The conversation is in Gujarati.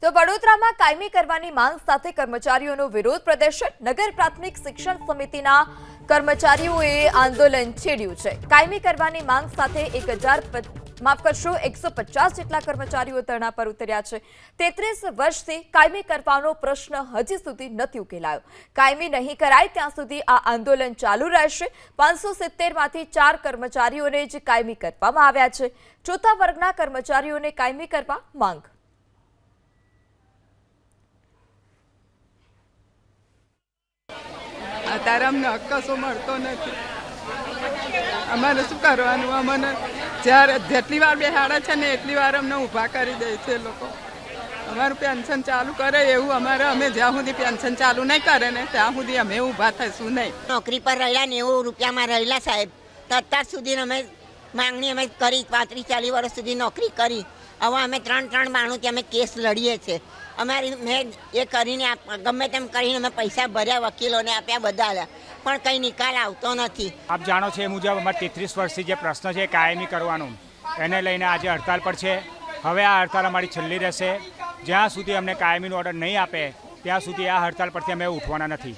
તો વડોદરામાં કાયમી કરવાની માંગ સાથે કર્મચારીઓનો વિરોધ પ્રદર્શન। નગર પ્રાથમિક શિક્ષણ સમિતિના કર્મચારીઓએ આંદોલન છેડ્યું છે। કાયમી કરવાની માંગ સાથે 150 જેટલા કર્મચારીઓ ધરણા પર ઉતર્યા છે। 33 વર્ષથી કાયમી કરવાનો પ્રશ્ન હજી સુધી નથી ઉકેલાયો। કાયમી નહીં કરાય ત્યાં સુધી આ આંદોલન ચાલુ રહેશે। 570 માંથી 4 કર્મચારીઓને જ કાયમી કરવામાં આવ્યા છે। ચોથા વર્ગના કર્મચારીઓને કાયમી કરવા માંગ। અત્યારે અમને કશો મળતો નથી। અમારે શું કરવાનું? અમને જ્યારે જેટલી વાર બેહાડે છે ને એટલી વાર અમને ઊભા કરી દે છે લોકો। અમારું પેન્શન ચાલુ કરે એવું અમે જ્યાં સુધી પેન્શન ચાલુ નહીં કરે ને ત્યાં સુધી અમે ઊભા થઈશું નહીં। નોકરી પર રહેલા 90 રૂપિયામાં રહેલા સાહેબ, તો અત્યાર સુધી અમે માંગણી કરી 35-40 વર્ષ સુધી નોકરી કરી। હવે અમે 3 બાણુંથી અમે કેસ લડીએ છીએ। મેં એ કરીને ગમે તેમ કરીને અમે પૈસા ભર્યા, વકીલોને આપ્યા, બધા, પણ કંઈ નિકાલ આવતો નથી। આપ જાણો છો એ મુજબ અમારા 33 વર્ષથી જે પ્રશ્ન છે કાયમી કરવાનો, એને લઈને આજે હડતાલ પર છે। હવે આ હડતાલ અમારી છેલ્લી રહેશે। જ્યાં સુધી અમને કાયમીનો ઓર્ડર નહીં આપે ત્યાં સુધી આ હડતાલ પરથી અમે ઉઠવાના નથી।